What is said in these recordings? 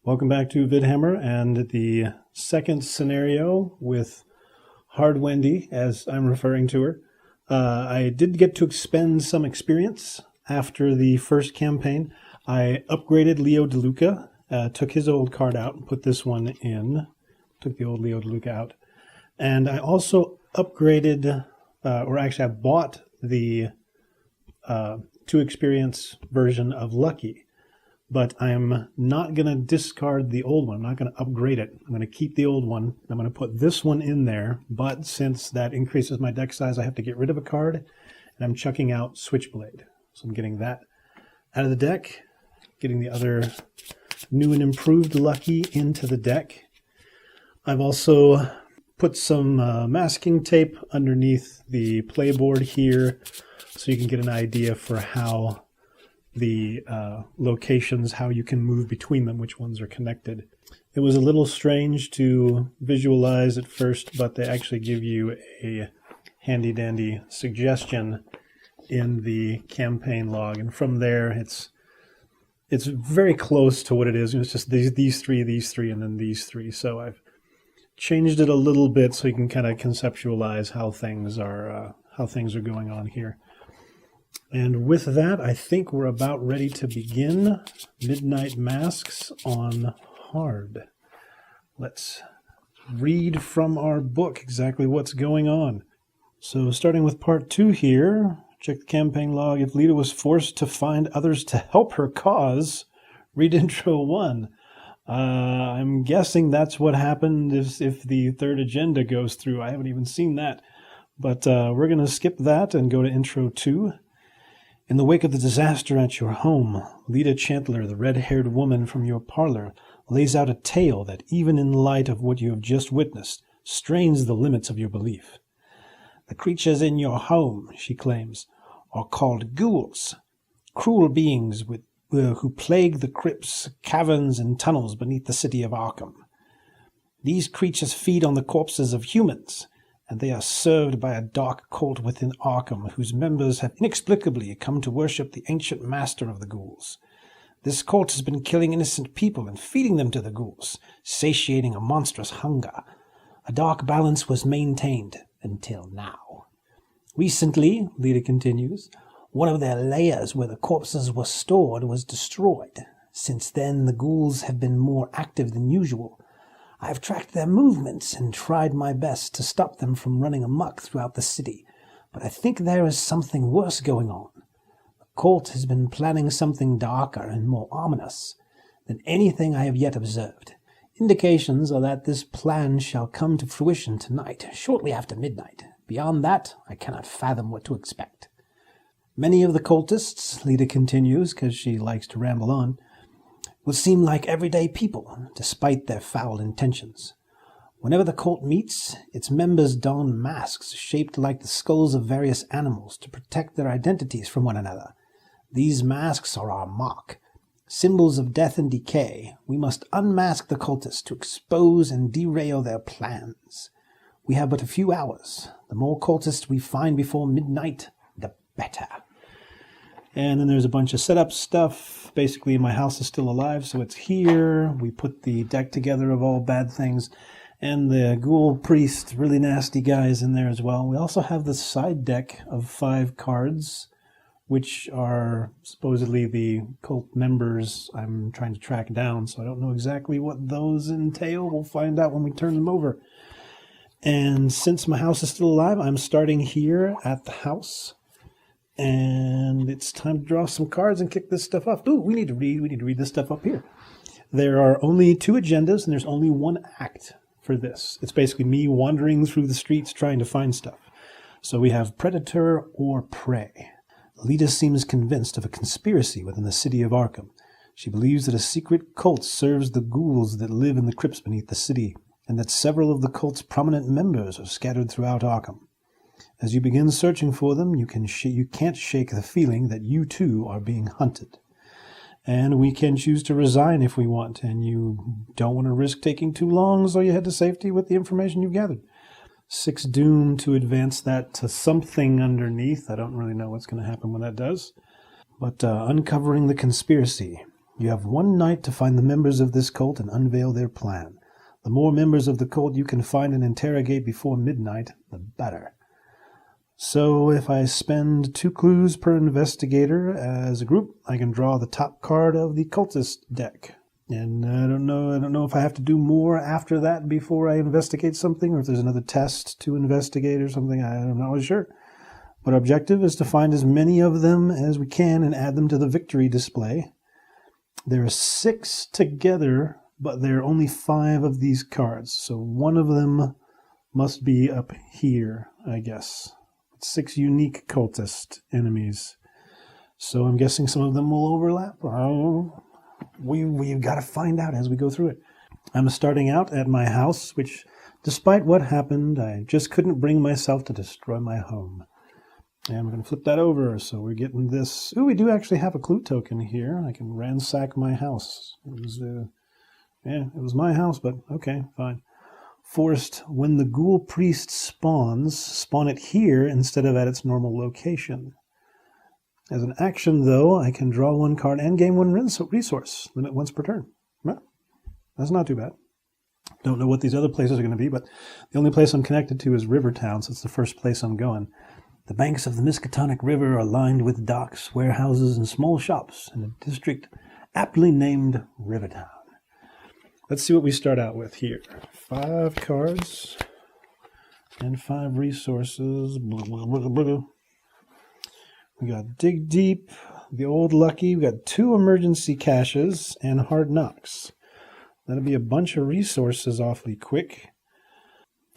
Welcome back to Vidhammer and the second scenario with Hard Wendy, as I'm referring to her. I did get to expend some experience after the first campaign. I upgraded Leo DeLuca, took his old card out and put this one in. Took the old Leo DeLuca out. And I also upgraded, I bought the 2 experience version of Lucky. But I'm not going to discard the old one. I'm not going to upgrade it. I'm going to keep the old one. I'm going to put this one in there. But since that increases my deck size, I have to get rid of a card. And I'm chucking out Switchblade. So I'm getting that out of the deck. Getting the other new and improved Lucky into the deck. I've also put some masking tape underneath the playboard here. So you can get an idea for how the locations, how you can move between them, which ones are connected. It was a little strange to visualize at first, but they actually give you a handy-dandy suggestion in the campaign log, and from there it's very close to what it is. It's just these three, and then these 3. So I've changed it a little bit so you can kind of conceptualize how things are going on here. And with that, I think we're about ready to begin Midnight Masks on Hard. Let's read from our book exactly what's going on. So starting with part 2 here, check the campaign log. If Lita was forced to find others to help her cause, read intro 1. I'm guessing that's what happened if the third agenda goes through. I haven't even seen that. But we're going to skip that and go to intro 2. In the wake of the disaster at your home, Lita Chandler, the red-haired woman from your parlor, lays out a tale that, even in light of what you have just witnessed, strains the limits of your belief. The creatures in your home, she claims, are called ghouls, cruel beings who plague the crypts, caverns, and tunnels beneath the city of Arkham. These creatures feed on the corpses of humans, and they are served by a dark cult within Arkham, whose members have inexplicably come to worship the ancient master of the ghouls. This cult has been killing innocent people and feeding them to the ghouls, satiating a monstrous hunger. A dark balance was maintained until now. Recently, Lita continues, one of their layers where the corpses were stored was destroyed. Since then, the ghouls have been more active than usual. I have tracked their movements and tried my best to stop them from running amok throughout the city, but I think there is something worse going on. The cult has been planning something darker and more ominous than anything I have yet observed. Indications are that this plan shall come to fruition tonight, shortly after midnight. Beyond that, I cannot fathom what to expect. Many of the cultists, Lita continues, because she likes to ramble on, will seem like everyday people, despite their foul intentions. Whenever the cult meets, its members don masks shaped like the skulls of various animals to protect their identities from one another. These masks are our mark, symbols of death and decay. We must unmask the cultists to expose and derail their plans. We have but a few hours. The more cultists we find before midnight, the better. And then there's a bunch of setup stuff. Basically, my house is still alive, so it's here. We put the deck together of all bad things. And the ghoul priest, really nasty guys in there as well. We also have the side deck of 5 cards, which are supposedly the cult members I'm trying to track down. So I don't know exactly what those entail. We'll find out when we turn them over. And since my house is still alive, I'm starting here at the house. And it's time to draw some cards and kick this stuff off. Ooh, we need to read this stuff up here. There are only 2 agendas, and there's only 1 act for this. It's basically me wandering through the streets trying to find stuff. So we have Predator or Prey. Lita seems convinced of a conspiracy within the city of Arkham. She believes that a secret cult serves the ghouls that live in the crypts beneath the city, and that several of the cult's prominent members are scattered throughout Arkham. As you begin searching for them, you can't shake the feeling that you too are being hunted. And we can choose to resign if we want, and you don't want to risk taking too long, so you head to safety with the information you've gathered. 6 doom to advance that to something underneath. I don't really know what's going to happen when that does. But uncovering the conspiracy. You have one night to find the members of this cult and unveil their plan. The more members of the cult you can find and interrogate before midnight, the better. So if I spend 2 clues per investigator as a group, I can draw the top card of the cultist deck. And I don't know if I have to do more after that before I investigate something, or if there's another test to investigate or something. I'm not really sure. But our objective is to find as many of them as we can and add them to the victory display. There are 6 together, but there are only 5 of these cards. So one of them must be up here, I guess. 6 unique cultist enemies. So I'm guessing some of them will overlap. We've got to find out as we go through it. I'm starting out at my house, which, despite what happened, I just couldn't bring myself to destroy my home. And I'm going to flip that over, so we're getting this. Ooh, we do actually have a clue token here. I can ransack my house. It was my house, but okay, fine. Forced, when the ghoul priest spawns, spawn it here instead of at its normal location. As an action, though, I can draw 1 card and gain 1 resource, limit once per turn. Well, that's not too bad. Don't know what these other places are going to be, but the only place I'm connected to is Rivertown, so it's the first place I'm going. The banks of the Miskatonic River are lined with docks, warehouses, and small shops in a district aptly named Rivertown. Let's see what we start out with here. 5 cards and 5 resources. We got Dig Deep, the Old Lucky. We got 2 emergency caches and Hard Knocks. That'll be a bunch of resources awfully quick.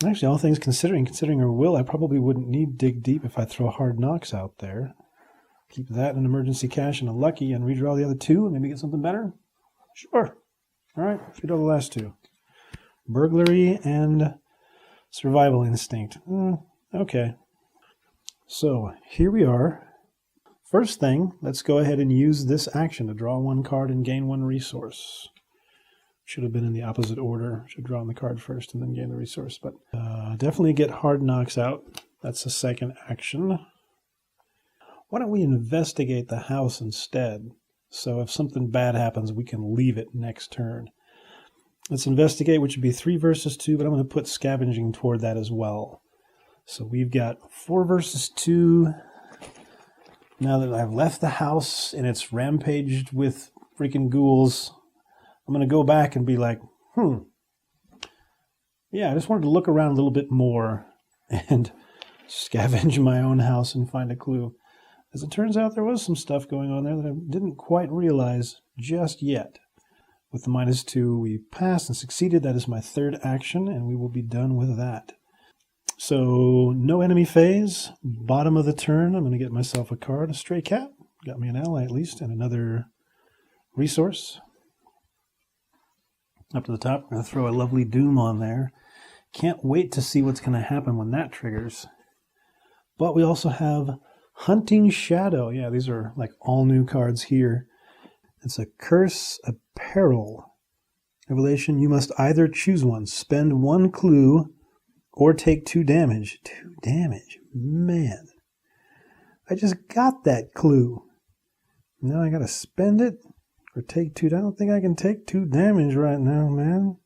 Actually, all things considering her will, I probably wouldn't need Dig Deep if I throw Hard Knocks out there. Keep that an emergency cache and a Lucky and redraw the other 2 and maybe get something better? Sure. All right, redraw the last 2. Burglary and Survival Instinct. Okay. So, here we are. First thing, let's go ahead and use this action to draw 1 card and gain 1 resource. Should have been in the opposite order. Should have drawn the card first and then gain the resource. But definitely get Hard Knocks out. That's the second action. Why don't we investigate the house instead? So if something bad happens, we can leave it next turn. Let's investigate, which would be 3 versus 2, but I'm going to put scavenging toward that as well. So we've got 4 versus 2. Now that I've left the house and it's rampaged with freaking ghouls, I'm going to go back and be like, yeah, I just wanted to look around a little bit more and scavenge my own house and find a clue. As it turns out, there was some stuff going on there that I didn't quite realize just yet. With the -2, we passed and succeeded. That is my 3rd action, and we will be done with that. So, no enemy phase. Bottom of the turn, I'm going to get myself a card, a stray cat. Got me an ally at least, and another resource. Up to the top, I'm going to throw a lovely Doom on there. Can't wait to see what's going to happen when that triggers. But we also have Hunting Shadow. Yeah, these are like all new cards here. It's a curse, a peril. Revelation, you must either choose one. Spend 1 clue or take 2 damage. 2 damage. Man. I just got that clue. Now I got to spend it or take 2. I don't think I can take 2 damage right now, man.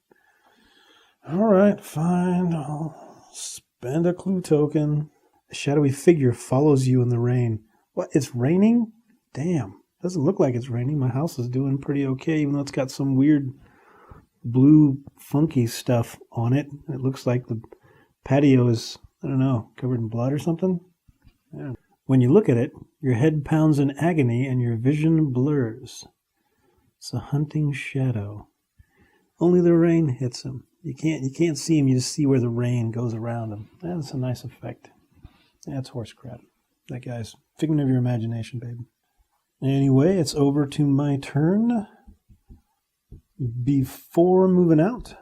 All right, fine. I'll spend a clue token. A shadowy figure follows you in the rain. What? It's raining? Damn. Doesn't look like it's raining. My house is doing pretty okay, even though it's got some weird blue funky stuff on it. It looks like the patio is, I don't know, covered in blood or something. Yeah. When you look at it, your head pounds in agony and your vision blurs. It's a hunting shadow. Only the rain hits him. You can't see him, you just see where the rain goes around him. That's a nice effect. That's horse crap. That guy's figment of your imagination, babe. Anyway, it's over to my turn. Before moving out,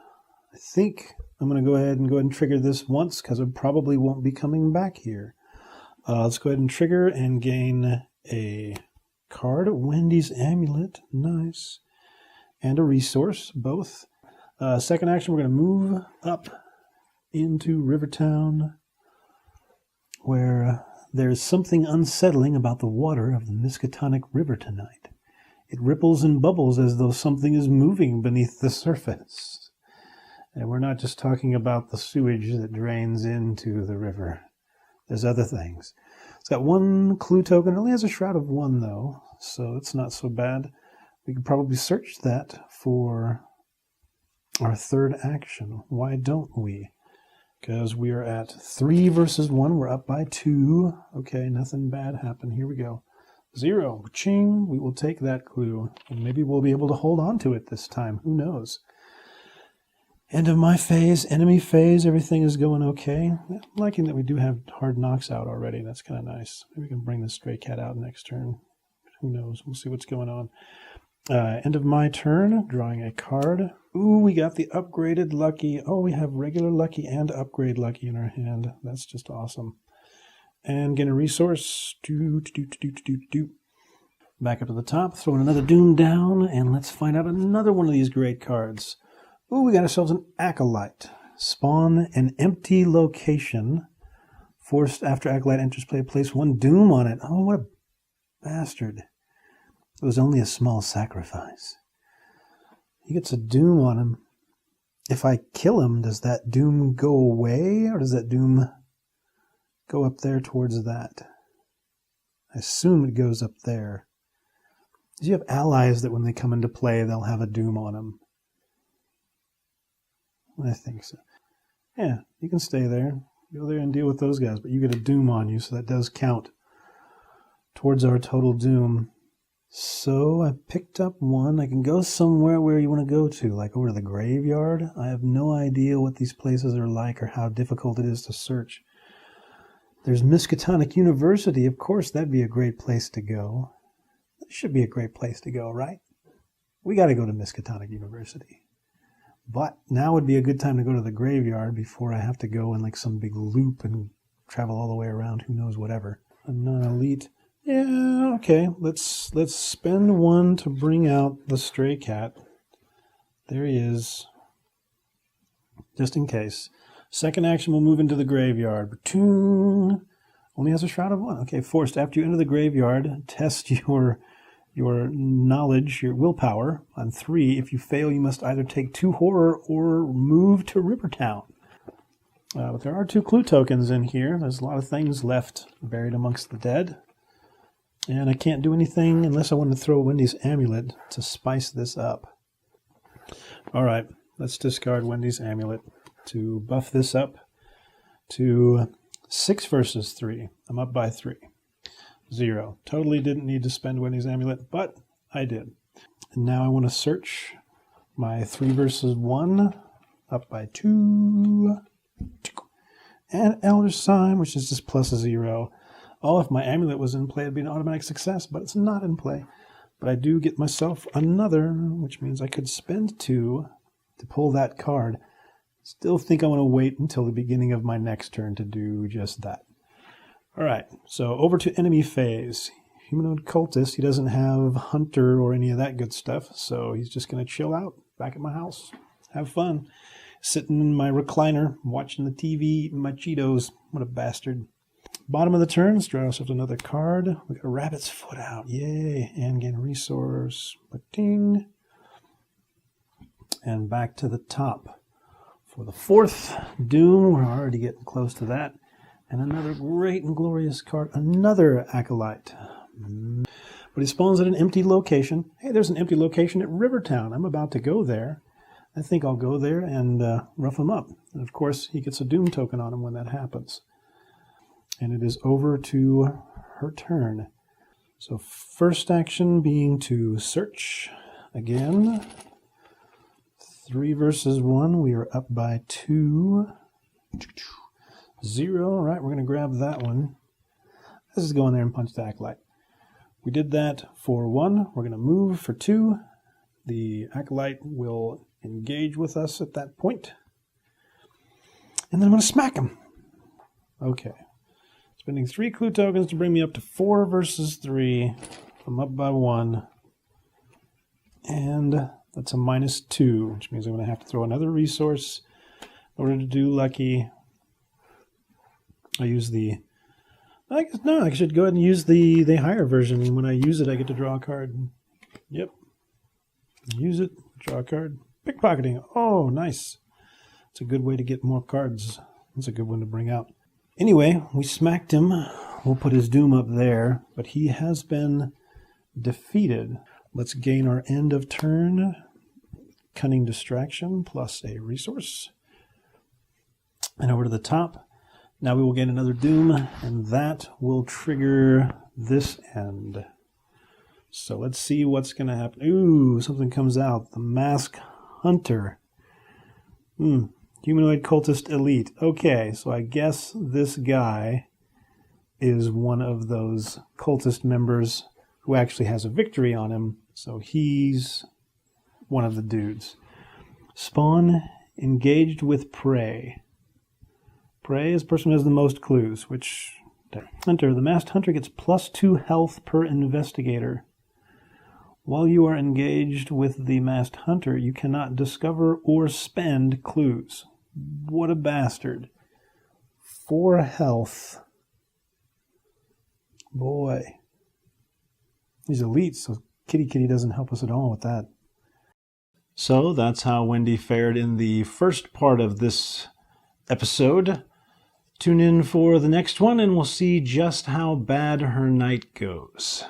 I think I'm going to go ahead and trigger this once because I probably won't be coming back here. Let's go ahead and trigger and gain a card. Wendy's Amulet. Nice. And a resource, both. Second action, we're going to move up into Rivertown, where there's something unsettling about the water of the Miskatonic River tonight. It ripples and bubbles as though something is moving beneath the surface. And we're not just talking about the sewage that drains into the river. There's other things. It's got one clue token. It only has a shroud of 1, though, so it's not so bad. We could probably search that for our third action. Why don't we? Because we are at 3 versus 1. We're up by 2. Okay, nothing bad happened. Here we go. 0. Ching. We will take that clue. And maybe we'll be able to hold on to it this time. Who knows? End of my phase, enemy phase, everything is going okay. I'm liking that we do have hard knocks out already. That's kind of nice. Maybe we can bring the stray cat out next turn. Who knows? We'll see what's going on. End of my turn, drawing a card. Ooh, we got the upgraded lucky. Oh, we have regular lucky and upgrade lucky in our hand. That's just awesome. And get a resource. Back up to the top, throwing another doom down, and let's find out another one of these great cards. Ooh, we got ourselves an Acolyte. Spawn an empty location. Forced after Acolyte enters play, place 1 doom on it. Oh, what a bastard. It was only a small sacrifice. He gets a doom on him. If I kill him, does that doom go away? Or does that doom go up there towards that? I assume it goes up there. You have allies that when they come into play, they'll have a doom on them. I think so. Yeah, you can stay there. Go there and deal with those guys, but you get a doom on you, so that does count towards our total doom. So I picked up 1. I can go somewhere where you want to go to, like over to the graveyard. I have no idea what these places are like or how difficult it is to search. There's Miskatonic University. Of course, that'd be a great place to go. That should be a great place to go, right? We got to go to Miskatonic University. But now would be a good time to go to the graveyard before I have to go in like some big loop and travel all the way around. Who knows, whatever. A non-elite. Yeah, okay. Let's spend 1 to bring out the stray cat. There he is. Just in case. Second action will move into the graveyard. Only has a shroud of 1. Okay, forced. After you enter the graveyard, test your knowledge, your willpower on 3. If you fail, you must either take 2 horror or move to Rivertown. But there are 2 clue tokens in here. There's a lot of things left buried amongst the dead. And I can't do anything unless I want to throw Wendy's amulet to spice this up. Alright, let's discard Wendy's amulet to buff this up to 6 versus 3. I'm up by 3. 0. Totally didn't need to spend Wendy's amulet, but I did. And now I want to search my 3 versus 1, up by 2. And Elder Sign, which is just plus a 0. Oh, if my amulet was in play, it'd be an automatic success, but it's not in play. But I do get myself another, which means I could spend 2 to pull that card. Still think I want to wait until the beginning of my next turn to do just that. Alright, so over to enemy phase. Humanoid cultist, he doesn't have hunter or any of that good stuff, so he's just going to chill out back at my house. Have fun. Sitting in my recliner, watching the TV, eating my Cheetos. What a bastard. Bottom of the turn, let's draw ourselves another card. We got a rabbit's foot out. Yay. And gain a resource. Ba-ding. And back to the top. For the 4th Doom, we're already getting close to that. And another great and glorious card. Another Acolyte. But he spawns at an empty location. Hey, there's an empty location at Rivertown. I'm about to go there. I think I'll go there and rough him up. And of course, he gets a Doom token on him when that happens. And it is over to her turn. So first action being to search again. 3 versus 1. We are up by 2. 0. All right, we're going to grab that one. This is going there and punch the Acolyte. We did that for 1. We're going to move for 2. The Acolyte will engage with us at that point. And then I'm going to smack him. Okay. Spending 3 clue tokens to bring me up to 4 versus 3. I'm up by 1. And that's a -2, which means I'm going to have to throw another resource in order to do lucky. I use the... I guess, no, I should go ahead and use the higher version. And when I use it, I get to draw a card. Yep. Use it. Draw a card. Pickpocketing. Oh, nice. It's a good way to get more cards. That's a good one to bring out. Anyway, we smacked him. We'll put his doom up there, but he has been defeated. Let's gain our end of turn. Cunning Distraction plus a resource. And over to the top. Now we will gain another doom, and that will trigger this end. So let's see what's going to happen. Ooh, something comes out. The Mask Hunter. Humanoid Cultist Elite. Okay, so I guess this guy is one of those cultist members who actually has a victory on him. So he's one of the dudes. Spawn engaged with prey. Prey is the person who has the most clues, which... Hunter. The Masked Hunter gets +2 health per investigator. While you are engaged with the Masked Hunter, you cannot discover or spend clues. What a bastard. 4 health. Boy. He's elite, so Kitty doesn't help us at all with that. So that's how Wendy fared in the first part of this episode. Tune in for the next one and we'll see just how bad her night goes.